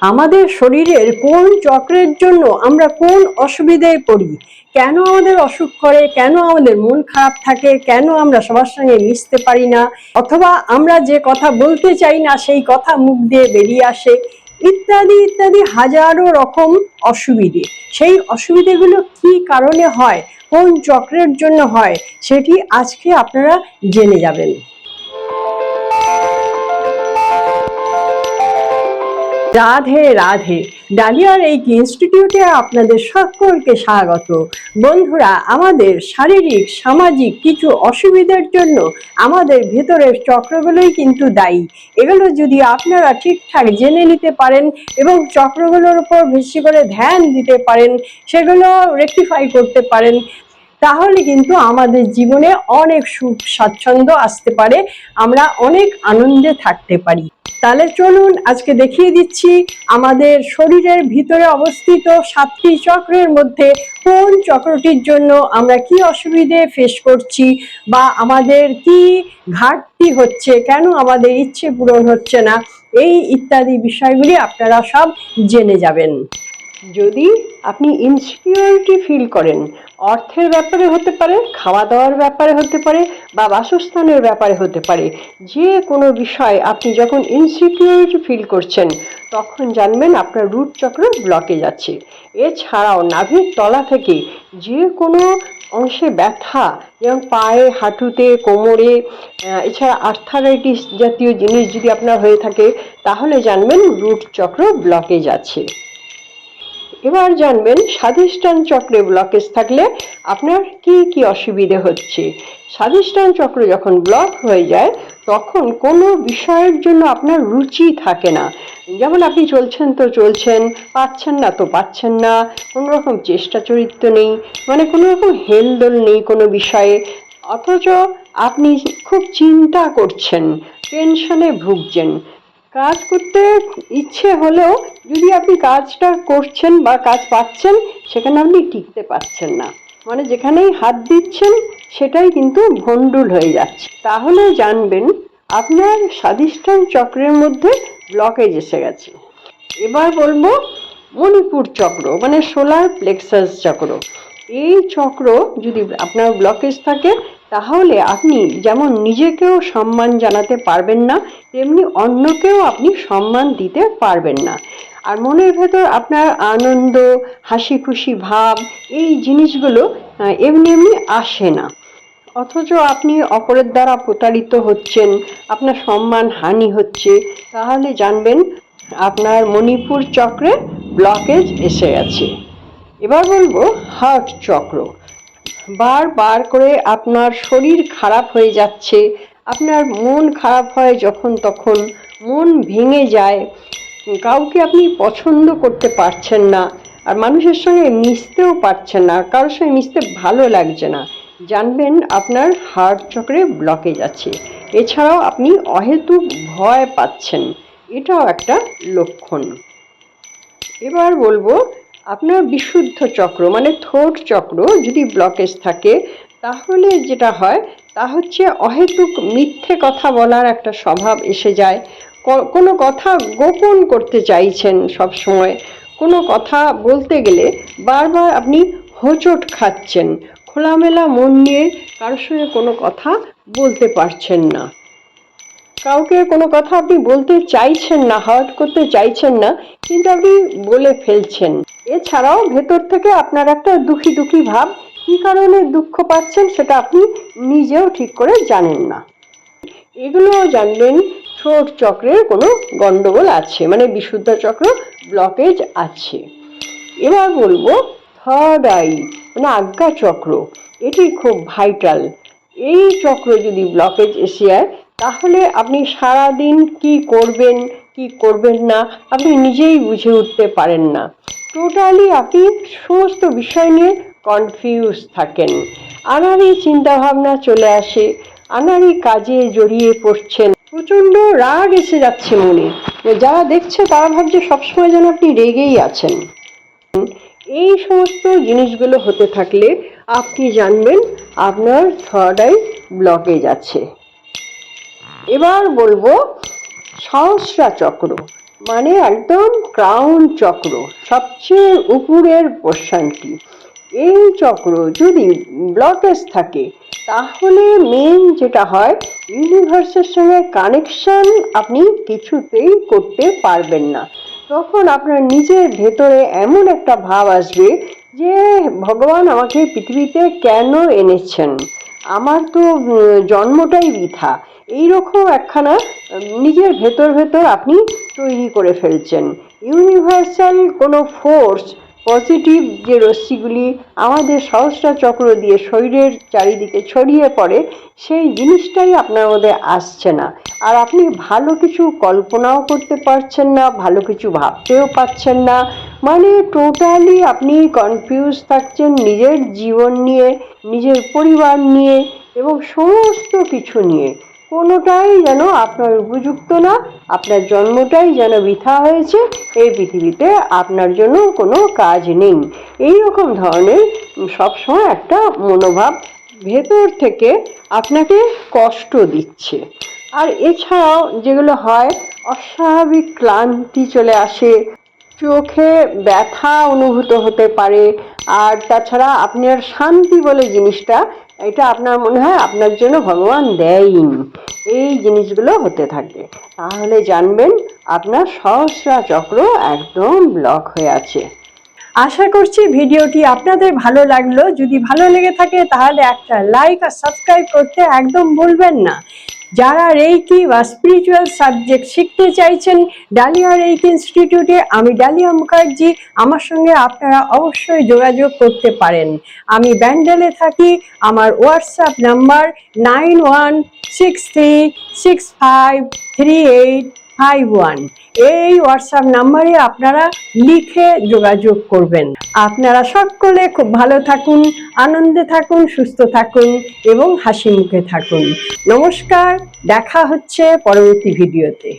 আমাদের শরীরের কোন চক্রের জন্য আমরা কোন অসুবিধায় পড়ি, কেন আমাদের অসুখ করে, কেন আমাদের মন খারাপ থাকে, কেন আমরা সবার সঙ্গে মিশতে পারি না, অথবা আমরা যে কথা বলতে চাই না সেই কথা মুখ দিয়ে বেরিয়ে আসে, ইত্যাদি ইত্যাদি হাজারো রকম অসুবিধে। সেই অসুবিধেগুলো কি কারণে হয়, কোন চক্রের জন্য হয়, সেটি আজকে আপনারা জেনে যাবেন। রাধে রাধে। ডালিয়া রেইকি ইনস্টিটিউটে আপনাদের সকলকে স্বাগত। বন্ধুরা, আমাদের শারীরিক সামাজিক কিছু অসুবিধার জন্য আমাদের ভেতরের চক্রগুলোই কিন্তু দায়ী। এগুলো যদি আপনারা ঠিকঠাক জেনে নিতে পারেন এবং চক্রগুলোর উপর বেশি করে ধ্যান দিতে পারেন, সেগুলো রেকটিফাই করতে পারেন, তাহলে কিন্তু আমাদের জীবনে অনেক সুখ স্বাচ্ছন্দ্য আসতে পারে, আমরা অনেক আনন্দে থাকতে পারি। তাহলে চলুন আজকে দেখিয়ে দিচ্ছি আমাদের শরীরের ভিতরে অবস্থিত 7টি চক্রের মধ্যে কোন চক্রটির জন্য আমরা কি অসুবিধে ফেস করছি, বা আমাদের কি ঘাটতি হচ্ছে, কেন আমাদের ইচ্ছে পূরণ হচ্ছে না, এই ইত্যাদি বিষয়গুলি আপনারা সব জেনে যাবেন। যদি আপনি ইনসিকিউরিটি ফিল করেন, অর্থের ব্যাপারে হতে পারে, খাওয়া দাওয়ার ব্যাপারে হতে পারে, বা বাসস্থানের ব্যাপারে হতে পারে, যে কোনো বিষয় আপনি যখন ইনসিকিউরিটি ফিল করছেন তখন জানবেন আপনার রুট চক্র ব্লকে যাচ্ছে। এছাড়াও নাভির তলা থেকে যে কোনো অংশে ব্যথা, যেমন পায়ে, হাঁটুতে, কোমরে, এছাড়া আর্থারাইটিস জাতীয় জিনিস যদি আপনার হয়ে থাকে তাহলে জানবেন রুট চক্র ব্লকেজ আছে। এবার জানবেন স্বাধিষ্ঠান চক্রে ব্লকেজ থাকলে আপনার কি কি অসুবিধে হচ্ছে। স্বাধিষ্ঠান চক্র যখন ব্লক হয়ে যায় তখন কোনো বিষয়ের জন্য আপনার রুচি থাকে না। যেমন আপনি চলছেন তো চলছেন, পাচ্ছেন না তো পাচ্ছেন না, কোনো রকম চেষ্টা চরিত্র নেই, মানে কোনো রকম হেলদোল নেই কোনো বিষয়ে, অথচ আপনি খুব চিন্তা করছেন, টেনশনে ভুগছেন। কাজ করতে ইচ্ছে হলেও যদি আপনি কাজটা করছেন বা কাজ পাচ্ছেন সেখানে আপনি টিকতে পারছেন না, মানে যেখানেই হাত দিচ্ছেন সেটাই কিন্তু ভণ্ডুল হয়ে যাচ্ছে। তাহলে জানবেন আপনার স্বাধিষ্ঠান চক্রের মধ্যে ব্লকেজ এসে গেছে। এবার বলবো মণিপুর চক্র, মানে সোলার প্লেক্সাস চক্র। এই চক্র যদি আপনার ব্লকেজ থাকে তাহলে আপনি যেমন নিজেকেও সম্মান জানাতে পারবেন না, তেমনি অন্যকেও আপনি সম্মান দিতে পারবেন না। আর মনের ভেতর আপনার আনন্দ, হাসি খুশি ভাব, এই জিনিসগুলো এমনি এমনি আসে না, অথচ আপনি অপরের দ্বারা প্রতারিত হচ্ছেন, আপনার সম্মান হানি হচ্ছে, তাহলে জানবেন আপনার মণিপুর চক্রে ব্লকেজ এসে গেছে। এবার বলবো হার্ট চক্র। বারবার করে আপনার শরীর খারাপ হয়ে যাচ্ছে, আপনার মন খারাপ হয় যখন তখন, মন ভেঙে যায়, কাউকে আপনি পছন্দ করতে পারছেন না, আর মানুষের সঙ্গে মিশতেও পারছেন না, কারোর সঙ্গে মিশতে ভালো লাগছে না, জানবেন আপনার হার্ট চক্রে ব্লকেজ আছে। এছাড়াও আপনি অহেতুক ভয় পাচ্ছেন, এটাও একটা লক্ষণ। এবার বলবো আপনার বিশুদ্ধ চক্র, মানে থ্রোট চক্র যদি ব্লকেজ থাকে তাহলে যেটা হয় তা হচ্ছে অহেতুক মিথ্যে কথা বলার একটা স্বভাব এসে যায়। কোনো কথা গোপন করতে চাইছেন সব সময়, কোনো কথা বলতে গেলে বারবার আপনি হোঁচট খাচ্ছেন, খোলামেলা মন নিয়ে কারোর সঙ্গে কোনো কথা বলতে পারছেন না, কাউকে কোনো কথা আপনি বলতে চাইছেন না, হার্ট করতে চাইছেন না, কিন্তু আপনি বলে ফেলছেন। এছাড়াও ভেতর থেকে আপনার একটা দুঃখী দুঃখী ভাব, কী কারণে দুঃখ পাচ্ছেন সেটা আপনি নিজেও ঠিক করে জানেন না। এগুলোও জানবেন থ্রোট চক্রের কোনো গন্ডগোল আছে, মানে বিশুদ্ধ চক্র ব্লকেজ আছে। এবার বলবো থার্ড আই, মানে আজ্ঞা চক্র। এটি খুব ভাইটাল। এই চক্র যদি ব্লকেজ এসে যায় তাহলে আপনি সারাদিন কি করবেন কি করবেন না আপনি নিজেই বুঝে উঠতে পারেন না, টোটালি আপনি সমস্ত বিষয় নিয়ে কনফিউজ থাকেন, আনাড়ি চিন্তাভাবনা চলে আসে, আনাড়ি কাজে জড়িয়ে পড়ছেন, প্রচণ্ড রাগ এসে যাচ্ছে মনে, যারা দেখছে তারা ভাবছে সবসময় যেন আপনি রেগেই আছেন। এই সমস্ত জিনিসগুলো হতে থাকলে আপনি জানবেন আপনার থার্ড আই ব্লকেজ আছে। এবার বলবো সহস্রা চক্র, মানে একদম ক্রাউন চক্র, সবচেয়ে উপরের পোর্শনটি। এই চক্র যদি ব্লকেজ থাকে তাহলে মেন যেটা হয়, ইউনিভার্সের সঙ্গে কানেকশন আপনি কিছুতেই করতে পারবেন না। তখন আপনার নিজের ভেতরে এমন একটা ভাব আসবে যে ভগবান আমাকে পৃথিবীতে কেন এনেছেন, আমার তো জন্মটাই বৃথা। এইরকম একখানা নিজের ভেতর ভেতর আপনি তৈরি করে ফেলছেন। ইউনিভার্সাল কোনো ফোর্স, পজিটিভ যে রশ্মিগুলি আমাদের সহস্রার চক্র দিয়ে শরীরের চারিদিকে ছড়িয়ে পড়ে, সেই জিনিসটাই আপনার মধ্যে আসছে না। আর আপনি ভালো কিছু কল্পনাও করতে পারছেন না, ভালো কিছু ভাবতেও পারছেন না। মানে টোটালি আপনি কনফিউজ থাকছেন নিজের জীবন নিয়ে, নিজের পরিবার নিয়ে এবং সমস্ত কিছু নিয়ে। কোনোটাই যেন আপনার উপযুক্ত না, আপনার জন্মটাই যেন বৃথা হয়েছে, এই পৃথিবীতে আপনার জন্য কোনো কাজ নেই। এই রকম ধরনের সবসময় একটা মনোভাব ভেতর থেকে আপনাকে কষ্ট দিচ্ছে। আর এছাড়াও যেগুলো হয়, অস্বাভাবিক ক্লান্তি চলে আসে, চোখে ব্যথা অনুভূত হতে পারে। আর তাছাড়া আপনার শান্তি বলে জিনিসটা, এটা আপনার মনে হয় আপনার জন্য ভগবান দেয়নি। এই জিনিসগুলো হতে থাকে, তাহলে জানবেন আপনার সহস্রা চক্র একদম ব্লক হয়ে আছে। আশা করছি ভিডিওটি আপনাদের ভালো লাগলো। যদি ভালো লেগে থাকে তাহলে একটা লাইক আর সাবস্ক্রাইব করতে একদম ভুলবেন না। যারা রেইকি বা স্পিরিচুয়াল সাবজেক্ট শিখতে চাইছেন ডালিয়া রেইকি ইনস্টিটিউটে, আমি ডালিয়া মুখার্জি, আমার সঙ্গে আপনারা অবশ্যই যোগাযোগ করতে পারেন। আমি ব্যান্ডেলে থাকি। আমার হোয়াটসঅ্যাপ নাম্বার 9163653851। এই হোয়াটসঅ্যাপ নাম্বারে আপনারা লিখে যোগাযোগ করবেন। আপনারা সকলে খুব ভালো থাকুন, আনন্দে থাকুন, সুস্থ থাকুন এবং হাসি মুখে থাকুন। নমস্কার, দেখা হচ্ছে পরবর্তী ভিডিওতে।